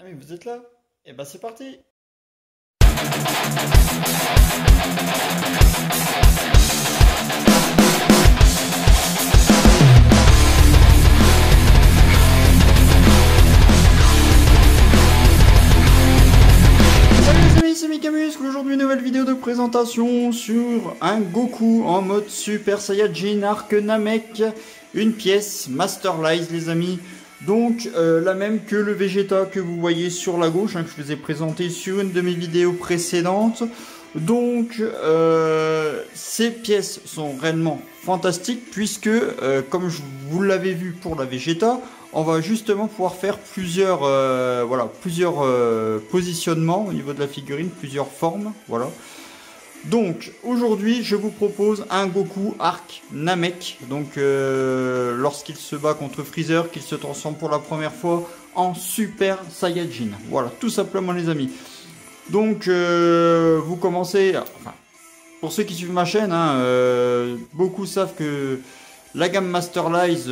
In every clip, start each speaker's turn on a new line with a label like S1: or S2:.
S1: Ah mais vous êtes là? Eh ben c'est parti! Salut les amis, c'est Mikamuscle. Aujourd'hui nouvelle vidéo de présentation sur un Goku en mode Super Saiyajin Arc Namek. Une pièce Masterlize les amis. Donc la même que le Vegeta que vous voyez sur la gauche, hein, que je vous ai présenté sur une de mes vidéos précédentes. Donc ces pièces sont réellement fantastiques puisque comme vous l'avez vu pour la Vegeta, on va justement pouvoir faire plusieurs positionnements au niveau de la figurine, plusieurs formes, voilà. Donc aujourd'hui je vous propose un Goku Arc Namek, donc lorsqu'il se bat contre Freezer, qu'il se transforme pour la première fois en Super Saiyajin, voilà, tout simplement les amis. Donc vous commencez, enfin, pour ceux qui suivent ma chaîne, hein, beaucoup savent que la gamme Masterlize,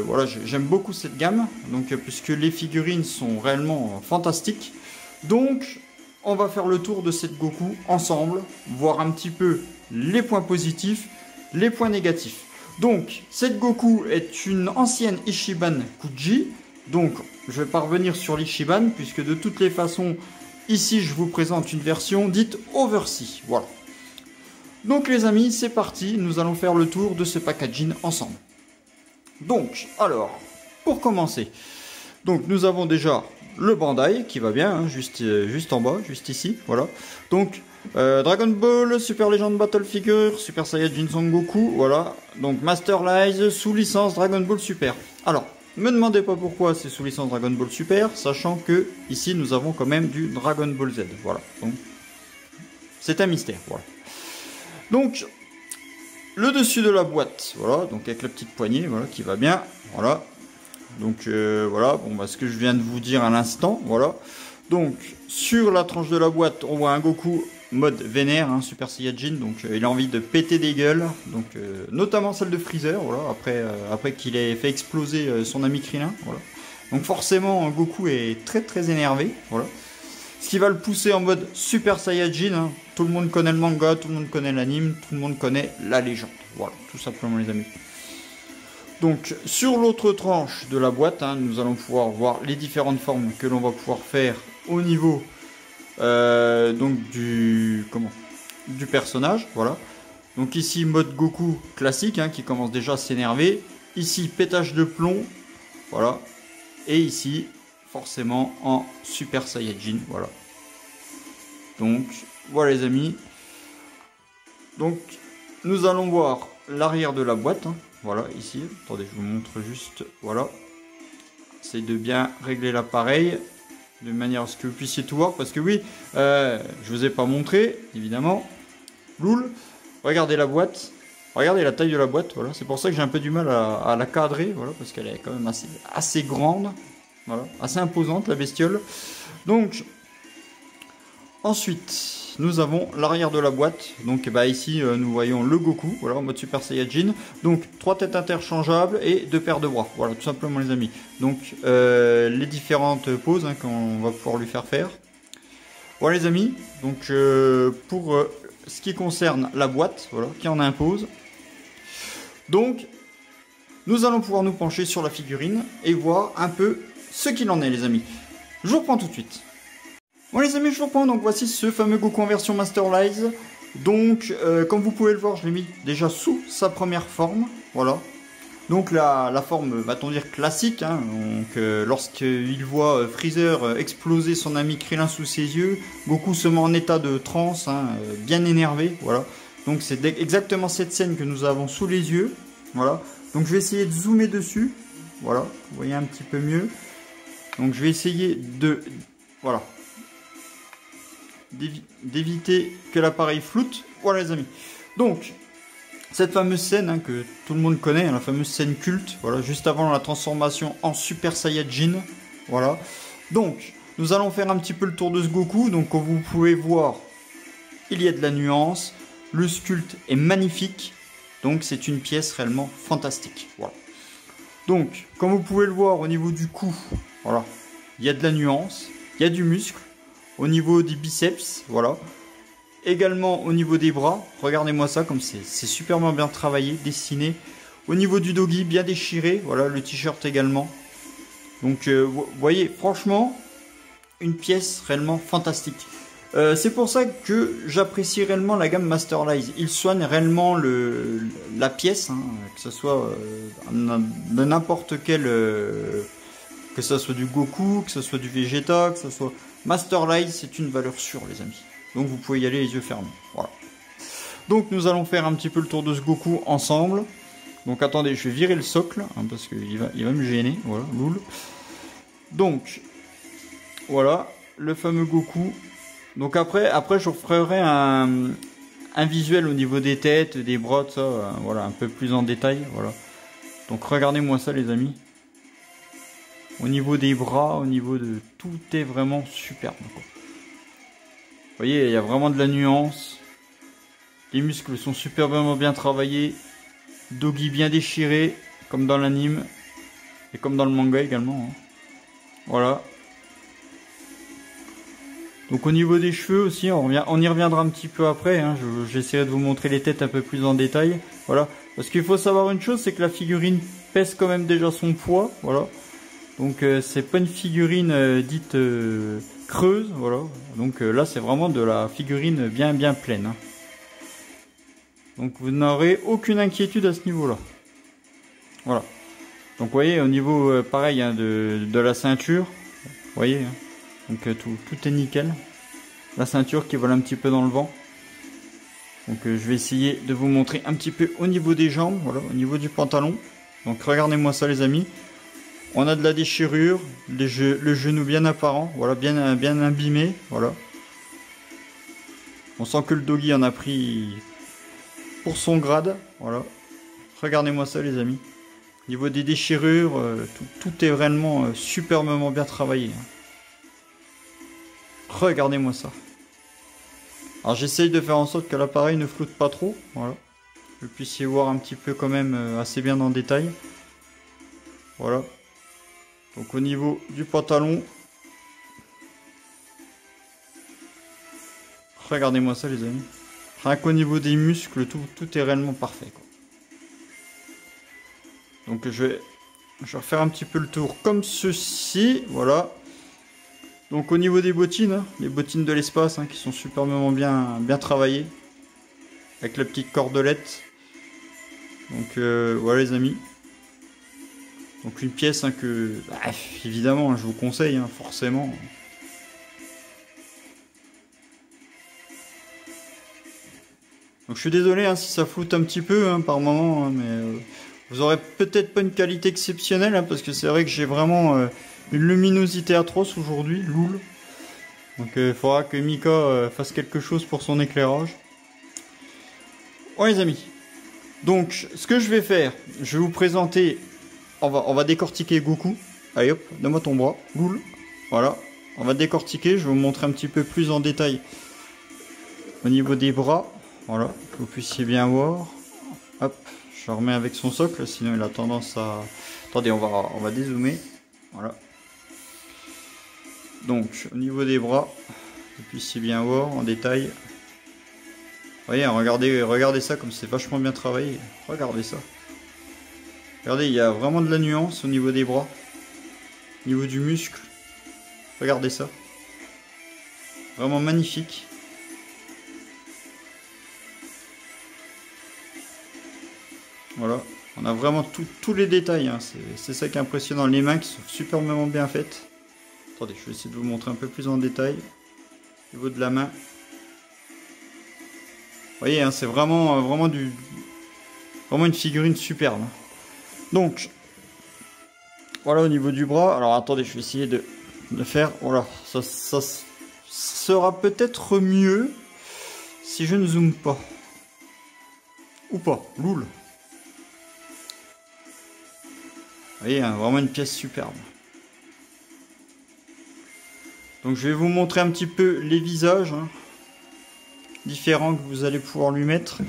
S1: voilà, j'aime beaucoup cette gamme, donc puisque les figurines sont réellement fantastiques. Donc on va faire le tour de cette Goku ensemble, voir un petit peu les points positifs, les points négatifs. Donc, cette Goku est une ancienne Ichiban Kuji. Donc, je vais pas revenir sur l'Ichiban, puisque de toutes les façons, ici, je vous présente une version dite Oversea. Voilà. Donc, les amis, c'est parti. Nous allons faire le tour de ce packaging ensemble. Donc, alors, pour commencer, donc nous avons déjà le Bandai qui va bien, hein, juste en bas, juste ici, voilà. Donc Dragon Ball, Super Legend Battle Figure, Super Saiyajin Son Goku, voilà. Donc Masterlize sous licence Dragon Ball Super. Alors, me demandez pas pourquoi c'est sous licence Dragon Ball Super, sachant que ici nous avons quand même du Dragon Ball Z, voilà. Donc c'est un mystère, voilà. Donc le dessus de la boîte, voilà, donc avec la petite poignée, voilà, qui va bien, voilà. Donc voilà, bon, bah, ce que je viens de vous dire à l'instant, voilà. Donc sur la tranche de la boîte, on voit un Goku mode vénère, hein, Super Saiyajin, donc il a envie de péter des gueules, donc notamment celle de Freezer, voilà, après qu'il ait fait exploser son ami Krillin, voilà. Donc forcément, Goku est très énervé, voilà. Ce qui va le pousser en mode Super Saiyajin, hein. Tout le monde connaît le manga, tout le monde connaît l'anime, tout le monde connaît la légende, voilà, tout simplement les amis. Donc sur l'autre tranche de la boîte, hein, nous allons pouvoir voir les différentes formes que l'on va pouvoir faire au niveau donc du personnage, voilà. Donc ici mode Goku classique, hein, qui commence déjà à s'énerver. Ici pétage de plomb, voilà. Et ici forcément en Super Saiyajin, voilà. Donc voilà les amis. Donc nous allons voir l'arrière de la boîte, hein. Voilà, ici, attendez, je vous montre juste, voilà. Essayez de bien régler l'appareil, de manière à ce que vous puissiez tout voir, parce que oui, je vous ai pas montré, évidemment. Loul, regardez la boîte, regardez la taille de la boîte, voilà. C'est pour ça que j'ai un peu du mal à la cadrer, voilà, parce qu'elle est quand même assez grande, voilà, assez imposante, la bestiole. Donc, ensuite, nous avons l'arrière de la boîte. Donc bah, ici, nous voyons le Goku, voilà, en mode Super Saiyajin. Donc 3 têtes interchangeables et 2 paires de bras. Voilà, tout simplement les amis. Donc les différentes poses, hein, qu'on va pouvoir lui faire faire. Voilà les amis. Donc pour ce qui concerne la boîte, voilà, qui en impose. Donc nous allons pouvoir nous pencher sur la figurine et voir un peu ce qu'il en est les amis. Je vous reprends tout de suite. Bon les amis, je vous reprends, donc voici ce fameux Goku en version Masterlize. Donc comme vous pouvez le voir, je l'ai mis déjà sous sa première forme, voilà. Donc la forme, va-t-on dire classique, hein. Donc lorsqu'il voit Freezer exploser son ami Krillin sous ses yeux, Goku se met en état de transe, hein, bien énervé, voilà. Donc c'est exactement cette scène que nous avons sous les yeux, voilà. Donc je vais essayer de zoomer dessus, voilà, vous voyez un petit peu mieux. Donc je vais essayer de, voilà, d'éviter que l'appareil floute. Voilà les amis. Donc cette fameuse scène, hein, que tout le monde connaît, hein, la fameuse scène culte, voilà, juste avant la transformation en Super Saiyajin, voilà. Donc nous allons faire un petit peu le tour de ce Goku. Donc comme vous pouvez voir, il y a de la nuance, le sculpte est magnifique, donc c'est une pièce réellement fantastique, voilà. Donc comme vous pouvez le voir au niveau du cou, voilà, il y a de la nuance. il y a du muscle. Au niveau des biceps, voilà. Également au niveau des bras, regardez-moi ça comme c'est superment bien travaillé, dessiné. Au niveau du doggy, bien déchiré, voilà le t-shirt également. Donc vous voyez, franchement, une pièce réellement fantastique. C'est pour ça que j'apprécie réellement la gamme Masterlize. Il soigne réellement la pièce, hein, que ce soit de n'importe quel... que ce soit du Goku, que ce soit du Vegeta, que ce soit... Masterlize, c'est une valeur sûre, les amis. Donc vous pouvez y aller les yeux fermés. Voilà. Donc nous allons faire un petit peu le tour de ce Goku ensemble. Donc attendez, je vais virer le socle, hein, parce qu'il va me gêner. Voilà, loul. Donc, voilà, le fameux Goku. Donc après je vous ferai un visuel au niveau des têtes, des bras, ça, voilà, un peu plus en détail. Voilà. Donc regardez-moi ça, les amis. Au niveau des bras, au niveau de... Tout est vraiment superbe. Vous voyez, il y a vraiment de la nuance. Les muscles sont superbement bien travaillés. Doggy bien déchiré, comme dans l'anime. Et comme dans le manga également. Hein. Voilà. Donc au niveau des cheveux aussi, on y reviendra un petit peu après. Hein. J'essaierai de vous montrer les têtes un peu plus en détail. Voilà. Parce qu'il faut savoir une chose, c'est que la figurine pèse quand même déjà son poids. Voilà. Donc c'est pas une figurine dite creuse, voilà. Donc là c'est vraiment de la figurine bien pleine. Hein. Donc vous n'aurez aucune inquiétude à ce niveau-là. Voilà. Donc vous voyez au niveau pareil hein, de la ceinture, vous voyez. Hein. Donc tout est nickel. La ceinture qui vole un petit peu dans le vent. Donc je vais essayer de vous montrer un petit peu au niveau des jambes, voilà, au niveau du pantalon. Donc regardez-moi ça les amis. On a de la déchirure, le genou bien apparent, voilà, bien abîmé, voilà. On sent que le doggy en a pris pour son grade, voilà. Regardez-moi ça les amis. Au niveau des déchirures, tout est vraiment superbement bien travaillé. Hein. Regardez-moi ça. Alors j'essaye de faire en sorte que l'appareil ne floute pas trop, voilà. Que vous puissiez voir un petit peu quand même assez bien dans le détail. Voilà. Donc au niveau du pantalon, regardez-moi ça les amis. Rien qu'au niveau des muscles, tout est réellement parfait. Quoi. Donc je vais refaire un petit peu le tour comme ceci, voilà. Donc au niveau des bottines, hein, les bottines de l'espace hein, qui sont superbement bien travaillées. Avec la petite cordelette. Donc voilà les amis. Donc une pièce hein, que, bah, évidemment, hein, je vous conseille, hein, forcément. Donc je suis désolé hein, si ça floute un petit peu hein, par moment, hein, mais vous aurez peut-être pas une qualité exceptionnelle, hein, parce que c'est vrai que j'ai vraiment une luminosité atroce aujourd'hui, loul. Donc il faudra que Mika fasse quelque chose pour son éclairage. Ouais les amis. Donc ce que je vais faire, je vais vous présenter... On va décortiquer Goku. Allez hop, donne-moi ton bras. Loul. Voilà. On va décortiquer. Je vais vous montrer un petit peu plus en détail au niveau des bras. Voilà. Que vous puissiez bien voir. Hop. Je le remets avec son socle. Sinon il a tendance à... Attendez, on va dézoomer. Voilà. Donc au niveau des bras. Que vous puissiez bien voir en détail. Vous voyez, regardez ça comme c'est vachement bien travaillé. Regardez ça. Regardez, il y a vraiment de la nuance au niveau des bras, au niveau du muscle. Regardez ça. Vraiment magnifique. Voilà, on a vraiment tous les détails. Hein. C'est ça qui est impressionnant. Les mains qui sont superbement bien faites. Attendez, je vais essayer de vous montrer un peu plus en détail. Au niveau de la main. Vous voyez, hein, c'est vraiment une figurine superbe. Donc, voilà au niveau du bras. Alors attendez, je vais essayer de faire. Voilà, ça sera peut-être mieux si je ne zoome pas. Ou pas, loul. Vous voyez, hein, vraiment une pièce superbe. Donc je vais vous montrer un petit peu les visages hein, différents que vous allez pouvoir lui mettre.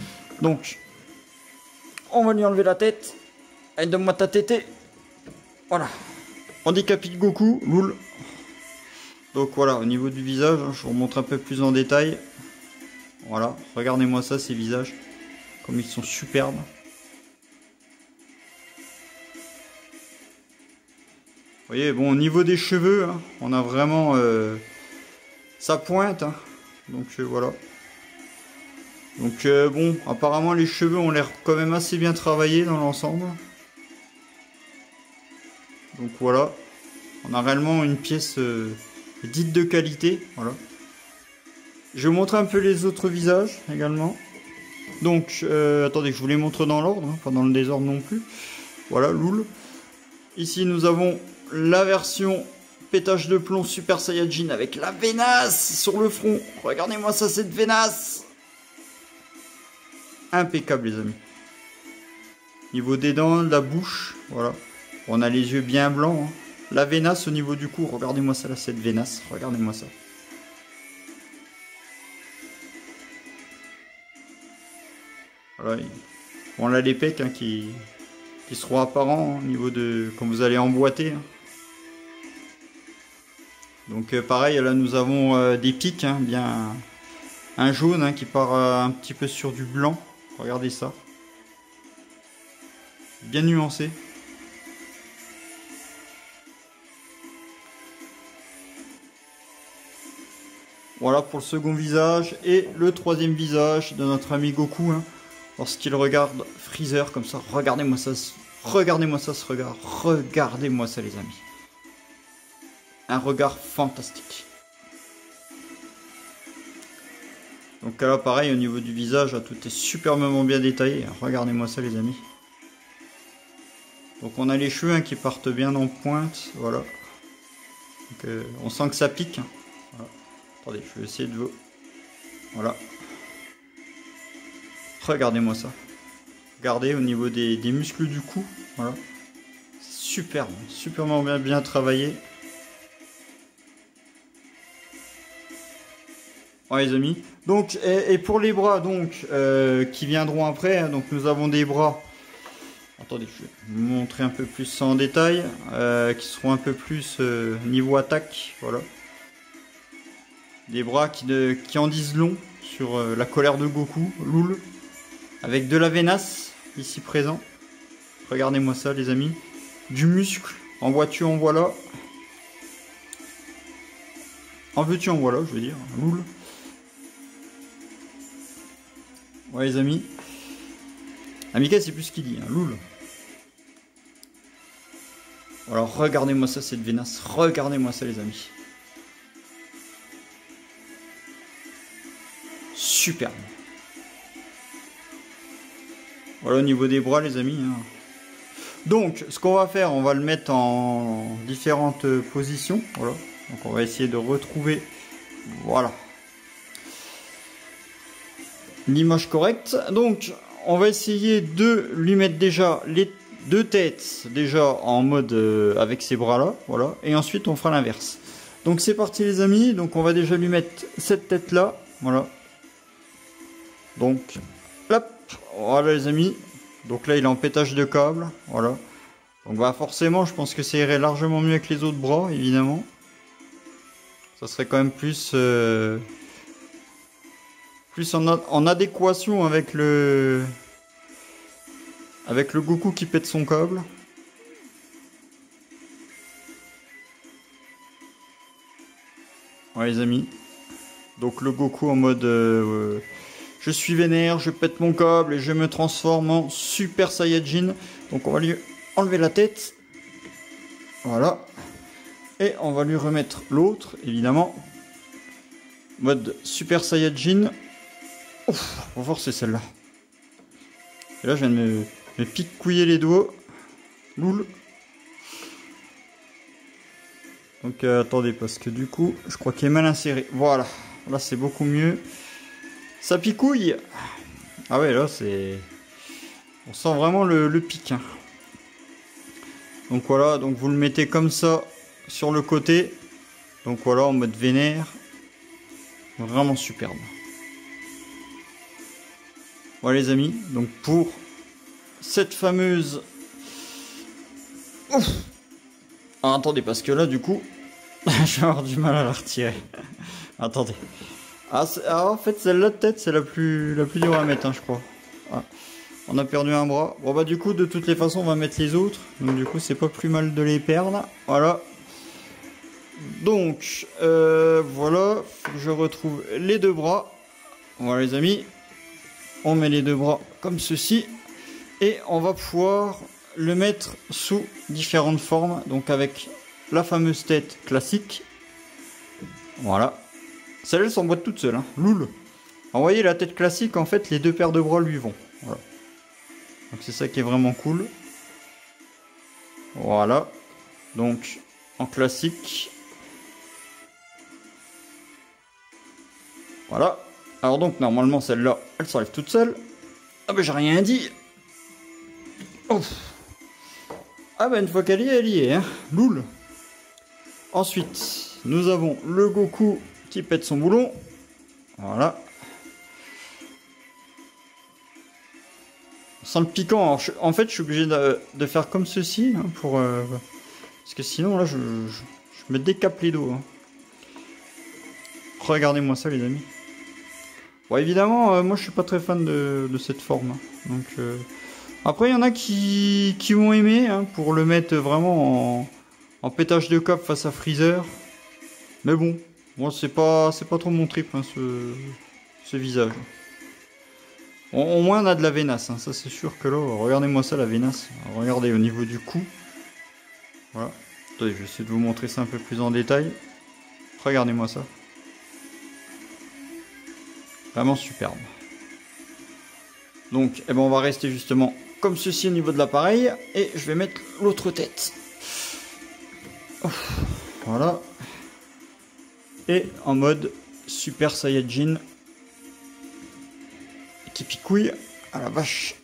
S1: Donc, on va lui enlever la tête. Allez, donne-moi ta tétée. Voilà. On décapite Goku, loul. Donc voilà, au niveau du visage, je vous remontre un peu plus en détail. Voilà, regardez-moi ça, ces visages, comme ils sont superbes. Vous voyez, bon, au niveau des cheveux, hein, on a vraiment ça pointe. Hein. Donc voilà. Donc bon, apparemment les cheveux ont l'air quand même assez bien travaillés dans l'ensemble. Donc voilà, on a réellement une pièce dite de qualité. Voilà. Je vais vous montrer un peu les autres visages également. Donc, attendez, je vous les montre dans l'ordre, hein, pas dans le désordre non plus. Voilà, Loul. Ici, nous avons la version pétage de plomb Super Saiyajin avec la venace sur le front. Regardez-moi ça, cette venace. Impeccable, les amis. Niveau des dents, de la bouche, voilà. On a les yeux bien blancs. Hein. La venace au niveau du cou, regardez-moi ça, là, cette venace. Regardez-moi ça. Voilà. On a les pecs hein, qui seront apparents hein, au niveau de quand vous allez emboîter. Hein. Donc pareil, là nous avons des pics, hein, bien un jaune hein, qui part un petit peu sur du blanc. Regardez ça. Bien nuancé. Voilà pour le second visage. Et le troisième visage de notre ami Goku. Hein, lorsqu'il regarde Freezer comme ça. Regardez-moi ça. Regardez-moi ça, ce regard. Regardez-moi ça, les amis. Un regard fantastique. Donc là, pareil, au niveau du visage, tout est superbement bien détaillé. Regardez-moi ça, les amis. Donc on a les cheveux hein, qui partent bien en pointe. Voilà. Donc, on sent que ça pique. Hein. Voilà. Attendez, je vais essayer de vous... Voilà. Regardez-moi ça. Regardez au niveau des muscles du cou. Voilà. Superbe. Superbement bien travaillé. Ouais, les amis. Donc, et pour les bras donc qui viendront après, hein, donc nous avons des bras. Attendez, je vais vous montrer un peu plus ça en détail, qui seront un peu plus niveau attaque, voilà. Des bras qui en disent long sur la colère de Goku, Loul, avec de la venace ici présent. Regardez-moi ça, les amis. Du muscle, en vois-tu, en voilà. En veux-tu, en voilà, je veux dire, Loul. Ouais, les amis. Amica, c'est plus ce qu'il dit, hein, Loul. Alors, regardez-moi ça, cette venace. Regardez-moi ça, les amis. Superbe. Voilà au niveau des bras, les amis. Hein. Donc, ce qu'on va faire, on va le mettre en différentes positions. Voilà. Donc, on va essayer de retrouver... Voilà. L'image correcte. Donc, on va essayer de lui mettre déjà les deux têtes déjà en mode avec ces bras là, voilà. Et ensuite, on fera l'inverse. Donc, c'est parti les amis. Donc, on va déjà lui mettre cette tête là, voilà. Donc, hop, voilà les amis. Donc là, il est en pétage de câble, voilà. Donc, bah forcément, je pense que ça irait largement mieux avec les autres bras, évidemment. Ça serait quand même plus en adéquation avec le Goku qui pète son câble. Ouais les amis. Donc le Goku en mode je suis vénère, je pète mon câble et je me transforme en Super Saiyajin. Donc on va lui enlever la tête. Voilà. Et on va lui remettre l'autre, évidemment. Mode Super Saiyajin. Ouf, on va voir c'est celle-là. Et là, je viens de me picouiller les doigts. Loul. Donc, attendez, parce que du coup, je crois qu'il est mal inséré. Voilà. Là, c'est beaucoup mieux. Ça picouille. Ah ouais, là, c'est... On sent vraiment le pic. Hein. Donc, voilà. Donc, vous le mettez comme ça sur le côté. Donc, voilà, en mode vénère. Vraiment superbe. Voilà les amis, donc pour cette fameuse... Ouf. Ah, attendez, parce que là du coup, Je vais avoir du mal à la retirer. Attendez. En fait, celle-là de tête, c'est la plus dure à mettre, hein, je crois. Ah. On a perdu un bras. Bon, bah, du coup, de toutes les façons, on va mettre les autres. Donc, du coup, c'est pas plus mal de les perdre. Voilà. Donc, voilà. Faut que je retrouve les deux bras. Voilà, les amis. On met les deux bras comme ceci. Et on va pouvoir le mettre sous différentes formes. Donc, avec la fameuse tête classique. Voilà. Celle-là s'emboîte toute seule, hein. Loul. Alors, vous voyez, la tête classique, en fait, les deux paires de bras lui vont. Voilà. Donc c'est ça qui est vraiment cool. Voilà. Donc, en classique. Voilà. Alors donc, normalement, celle-là, elle s'enlève toute seule. Ah ben, j'ai rien dit. Ouf. Ah ben, une fois qu'elle y est, elle y est, hein. Loul. Ensuite, nous avons le Goku qui pète son boulon. Voilà. Sans le piquant. Alors, en fait, je suis obligé de faire comme ceci, hein, pour parce que sinon là, je me décape les dos, hein. Regardez-moi ça, les amis. Bon, évidemment, moi, je suis pas très fan de cette forme, hein. Donc, après, il y en a qui vont aimer, hein, pour le mettre vraiment en pétage de cap face à Freezer. Mais bon, moi, c'est pas trop mon trip, hein, ce visage. Au moins on a de la vénasse, hein. Ça c'est sûr que là, regardez-moi ça, la vénasse. Regardez au niveau du cou. Voilà. Attendez, je vais essayer de vous montrer ça un peu plus en détail. Regardez-moi ça. Vraiment superbe. Donc, eh ben, on va rester justement comme ceci au niveau de l'appareil. Et je vais mettre l'autre tête. Voilà. Et en mode Super Saiyajin. Qui picouille. Ah la vache.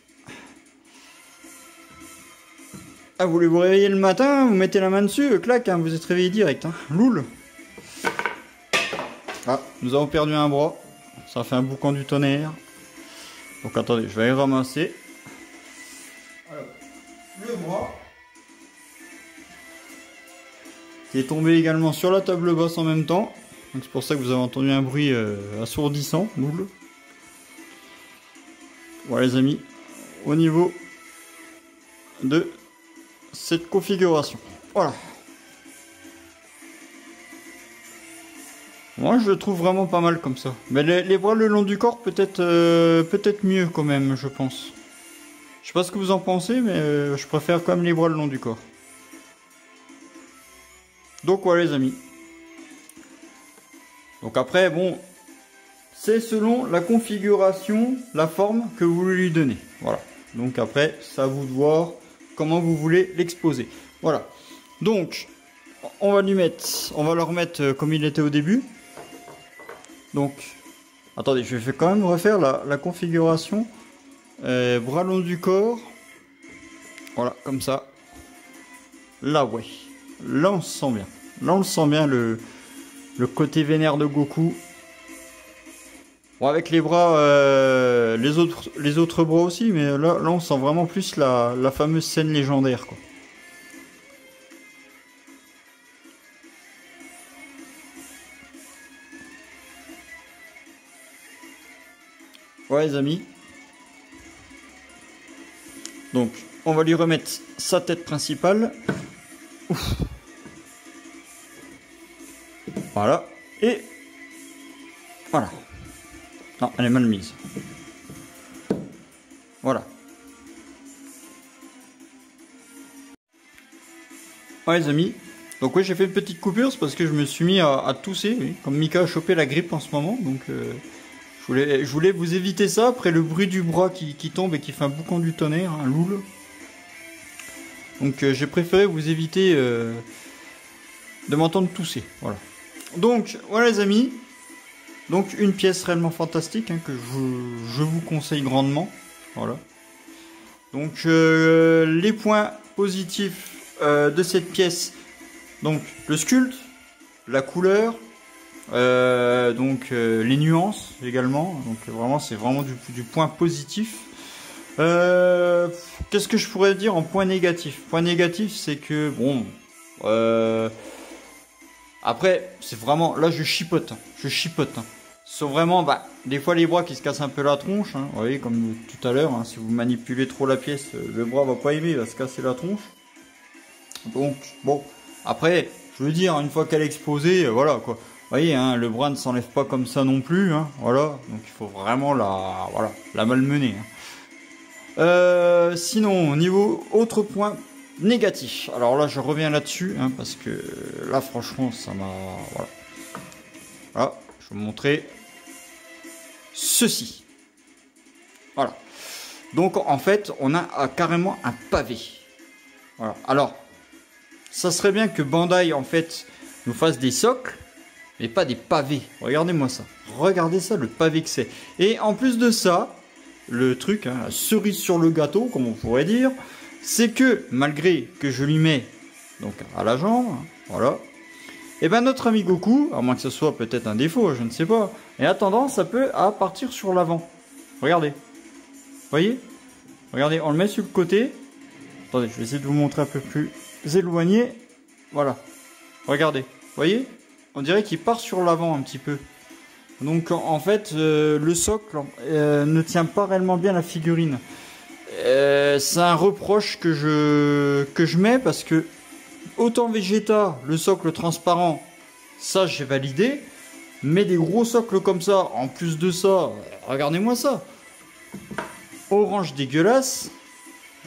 S1: Ah, vous voulez vous réveiller le matin, vous mettez la main dessus, clac, hein, vous êtes réveillé direct, hein. Loul. Ah, nous avons perdu un bras. Ça fait un boucan du tonnerre. Donc attendez, je vais aller ramasser. Alors, le bras. Qui est tombé également sur la table basse en même temps. Donc c'est pour ça que vous avez entendu un bruit assourdissant. Loul. Voilà les amis, au niveau de cette configuration. Voilà. Moi je le trouve vraiment pas mal comme ça. Mais les bras le long du corps peut-être mieux quand même, je pense. Je sais pas ce que vous en pensez, mais je préfère quand même les bras le long du corps. Donc voilà les amis. Donc après bon, c'est selon la configuration, la forme que vous voulez lui donner. Voilà. Donc après, c'est à vous de voir comment vous voulez l'exposer. Voilà. Donc, on va le remettre comme il était au début. Donc, attendez, je vais quand même refaire la configuration. Bras long du corps. Voilà, comme ça. Là, ouais. Là, on se sent bien. Là, on le sent bien, le côté vénère de Goku. Bon, avec les bras, les autres bras aussi, mais là on sent vraiment plus la fameuse scène légendaire, quoi. Ouais les amis. Donc on va lui remettre sa tête principale. Ouf. Voilà. Et voilà. Non, elle est mal mise. Voilà. Ouais les amis. Donc oui, j'ai fait une petite coupure, c'est parce que je me suis mis à tousser, oui. Comme Mika a chopé la grippe en ce moment. Donc je voulais vous éviter ça, après le bruit du bras qui tombe et qui fait un boucan du tonnerre, un loul. Donc j'ai préféré vous éviter de m'entendre tousser. Voilà. Donc voilà les amis. Donc une pièce réellement fantastique, hein, que je vous conseille grandement. Voilà. Donc les points positifs de cette pièce. Donc le sculpte, la couleur, les nuances également. Donc vraiment c'est vraiment du point positif. Qu'est-ce que je pourrais dire en point négatif? Point négatif, c'est que bon, Après, c'est vraiment, là je chipote, hein. Ce sont vraiment, bah, des fois les bras qui se cassent un peu la tronche, hein. Vous voyez, comme tout à l'heure, hein, si vous manipulez trop la pièce, le bras va pas aimer, il va se casser la tronche. Donc, bon, après, je veux dire, une fois qu'elle est exposée, voilà quoi. Vous voyez, hein, le bras ne s'enlève pas comme ça non plus, hein, voilà. Donc il faut vraiment la malmener, hein. Sinon, au niveau autre point négatif. Alors là, je reviens là-dessus, hein, parce que là, franchement, ça m'a... Voilà. Voilà, je vais vous montrer ceci. Voilà. Donc, en fait, on a carrément un pavé. Voilà. Alors, ça serait bien que Bandai, en fait, nous fasse des socles, mais pas des pavés. Regardez-moi ça. Regardez ça, le pavé que c'est. Et en plus de ça, le truc, hein, la cerise sur le gâteau, comme on pourrait dire, c'est que malgré que je lui mets donc à la jambe, hein, voilà, et ben notre ami Goku, à moins que ce soit peut-être un défaut, je ne sais pas, et a tendance un peu à partir sur l'avant. Regardez, vous voyez, regardez, on le met sur le côté. Attendez, je vais essayer de vous montrer un peu plus éloigné. Voilà, regardez, vous voyez, on dirait qu'il part sur l'avant un petit peu. Donc en fait, le socle ne tient pas réellement bien la figurine. C'est un reproche que je mets parce que autant Vegeta, le socle transparent, ça j'ai validé, mais des gros socles comme ça, en plus de ça, regardez-moi ça, orange dégueulasse,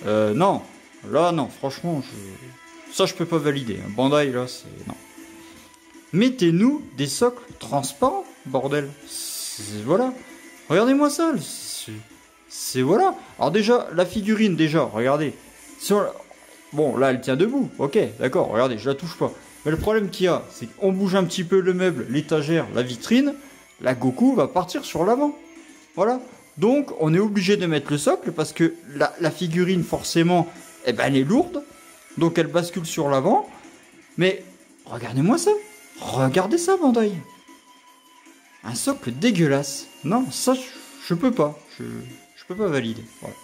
S1: non, là non, franchement, ça je peux pas valider, Bandai là, c'est non. Mettez-nous des socles transparents, bordel, voilà, regardez-moi ça, c'est voilà. Alors déjà, la figurine, déjà, regardez. Bon, là, elle tient debout. Ok, d'accord, regardez, je la touche pas. Mais le problème qu'il y a, c'est qu'on bouge un petit peu le meuble, l'étagère, la vitrine. La Goku va partir sur l'avant. Voilà. Donc, on est obligé de mettre le socle parce que la figurine, forcément, eh ben, elle est lourde. Donc, elle bascule sur l'avant. Mais, regardez-moi ça. Regardez ça, Bandai. Un socle dégueulasse. Non, ça, je peux pas. Je peux pas valider. Voilà.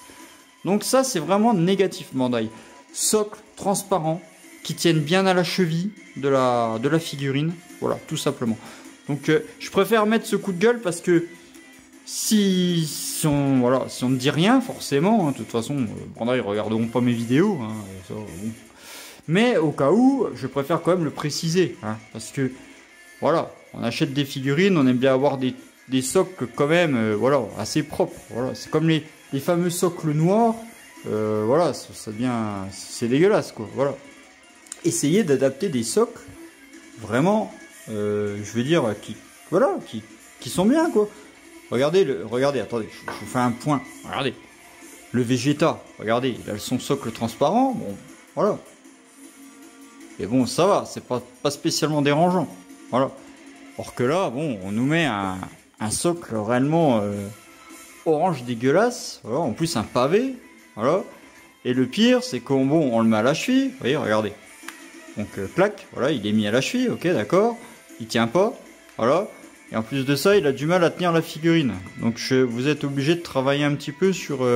S1: Donc ça, c'est vraiment négatif, Bandai. Socle transparent qui tiennent bien à la cheville de la figurine. Voilà, tout simplement. Donc je préfère mettre ce coup de gueule parce que si on ne dit rien, forcément, hein, de toute façon, Bandai ils regarderont pas mes vidéos. Hein, ça, bon. Mais au cas où, je préfère quand même le préciser. Hein, parce que, voilà, on achète des figurines, on aime bien avoir des socles quand même, voilà, assez propres. Voilà, c'est comme les fameux socles noirs. Voilà, ça devient, c'est dégueulasse quoi. Voilà. Essayez d'adapter des socles vraiment, je veux dire, qui sont bien quoi. Regardez, attendez, je vous fais un point. Regardez, le Vegeta, regardez, il a son socle transparent. Bon, voilà. Et bon, ça va, c'est pas spécialement dérangeant. Voilà. Or que là, bon, on nous met un socle réellement orange dégueulasse, voilà, en plus un pavé, voilà. Et le pire, c'est qu'on on le met à la cheville, vous voyez, regardez. Donc clac, voilà, il est mis à la cheville, ok, d'accord. Il tient pas, voilà. Et en plus de ça, il a du mal à tenir la figurine. Donc vous êtes obligé de travailler un petit peu sur,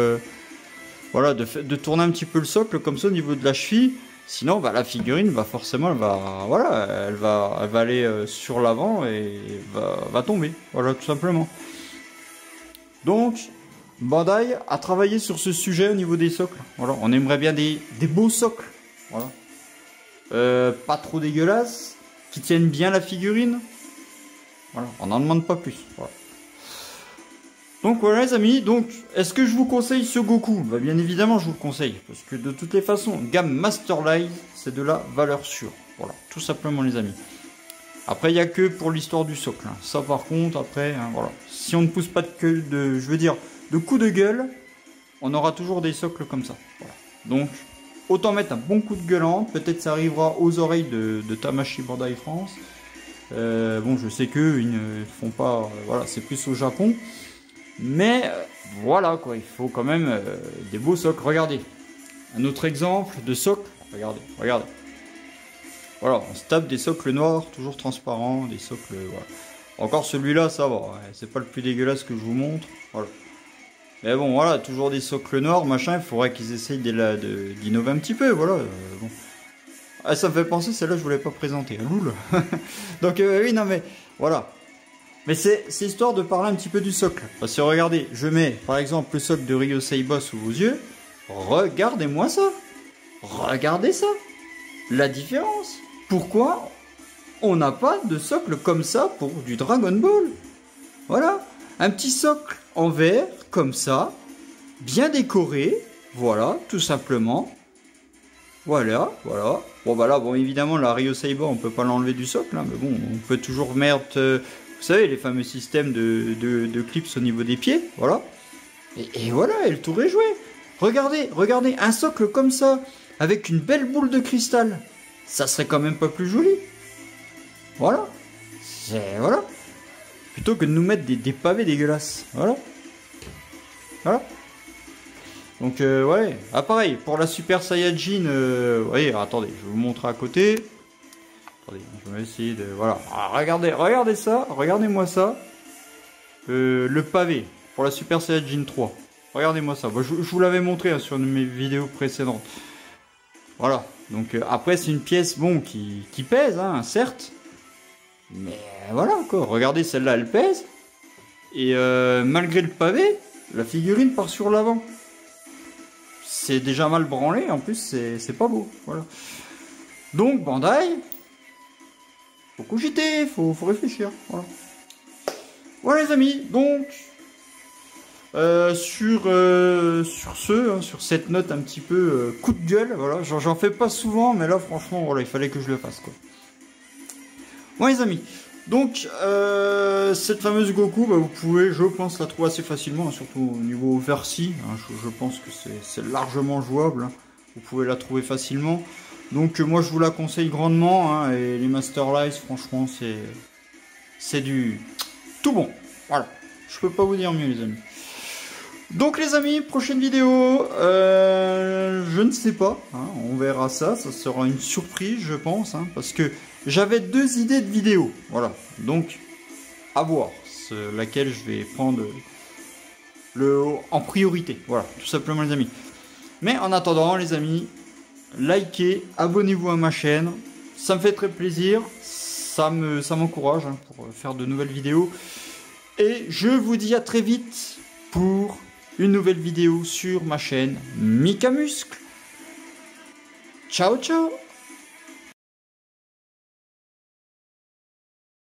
S1: voilà, de tourner un petit peu le socle comme ça au niveau de la cheville. Sinon, bah, la figurine, bah, forcément, elle va aller sur l'avant et va tomber. Voilà, tout simplement. Donc, Bandai a travaillé sur ce sujet au niveau des socles. Voilà, on aimerait bien des beaux socles. Voilà. Pas trop dégueulasses, qui tiennent bien la figurine. Voilà, on n'en demande pas plus. Voilà. Donc voilà les amis, donc est-ce que je vous conseille ce Goku? Bah, bien évidemment je vous le conseille, parce que de toutes les façons, gamme Master Life, c'est de la valeur sûre. Voilà, tout simplement les amis. Après il n'y a que pour l'histoire du socle. Hein. Ça par contre, après, hein, voilà. Si on ne pousse pas de coups de gueule, on aura toujours des socles comme ça. Voilà. Donc, autant mettre un bon coup de gueulant, peut-être ça arrivera aux oreilles de Tamashii Bandai France. Bon, je sais qu'eux, ils ne font pas, voilà, c'est plus au Japon. Mais voilà quoi, il faut quand même des beaux socles. Regardez, un autre exemple de socle. Regardez. Voilà, on se tape des socles noirs, toujours transparents, des socles. Voilà. Encore celui-là, ça va. Ouais, c'est pas le plus dégueulasse que je vous montre. Voilà. Mais bon, voilà, toujours des socles noirs, machin. Il faudrait qu'ils essayent d'innover un petit peu. Voilà. Bon. Ah, ça me fait penser, celle-là, je voulais pas présenter. Loul. Donc, oui, non, mais voilà. Mais c'est histoire de parler un petit peu du socle. Parce que regardez, je mets par exemple le socle de Ryosei Boss sous vos yeux. Regardez-moi ça. Regardez ça. La différence. Pourquoi on n'a pas de socle comme ça pour du Dragon Ball? Voilà. Un petit socle en verre, comme ça. Bien décoré. Voilà, tout simplement. Voilà, voilà. Bon, bah là, bon, évidemment, la Ryosei Boss, on peut pas l'enlever du socle. Hein, mais bon, on peut toujours mettre... vous savez, les fameux systèmes de clips au niveau des pieds, voilà. Et voilà, et le tour est joué. Regardez, regardez, un socle comme ça, avec une belle boule de cristal, ça serait quand même pas plus joli. Voilà. Voilà. Plutôt que de nous mettre des pavés dégueulasses. Voilà. Voilà. Donc, ouais. Ah, pareil, pour la Super Saiyajin, voyez, attendez, je vais vous montrer à côté. Attendez, je vais essayer de... Voilà. Ah, regardez ça. Regardez-moi ça. Le pavé pour la Super Saiyajin 3. Regardez-moi ça. Bon, je vous l'avais montré hein, sur une de mes vidéos précédentes. Voilà. Donc après, c'est une pièce bon qui pèse, hein, certes. Mais voilà quoi. Regardez, celle-là, elle pèse. Et malgré le pavé, la figurine part sur l'avant. C'est déjà mal branlé. En plus, c'est pas beau. Voilà. Donc, Bandai... Faut cogiter, faut réfléchir. Voilà. Voilà les amis, donc sur cette note un petit peu coup de gueule, voilà, j'en fais pas souvent, mais là franchement, voilà, il fallait que je le fasse quoi. Voilà les amis, donc cette fameuse Goku, bah, vous pouvez, je pense, la trouver assez facilement, hein, surtout au niveau Versi, hein, je pense que c'est largement jouable, hein, vous pouvez la trouver facilement. Donc moi je vous la conseille grandement, hein, et les Master Lice, franchement, c'est du tout bon. Voilà, je peux pas vous dire mieux les amis. Donc les amis, prochaine vidéo, je ne sais pas, hein, on verra ça, ça sera une surprise je pense, hein, parce que j'avais 2 idées de vidéos, voilà, donc à voir, laquelle je vais prendre en priorité, voilà, tout simplement les amis. Mais en attendant les amis, likez, abonnez-vous à ma chaîne, ça me fait très plaisir, ça m'encourage hein, pour faire de nouvelles vidéos. Et je vous dis à très vite pour une nouvelle vidéo sur ma chaîne Mika Muscle. Ciao ciao.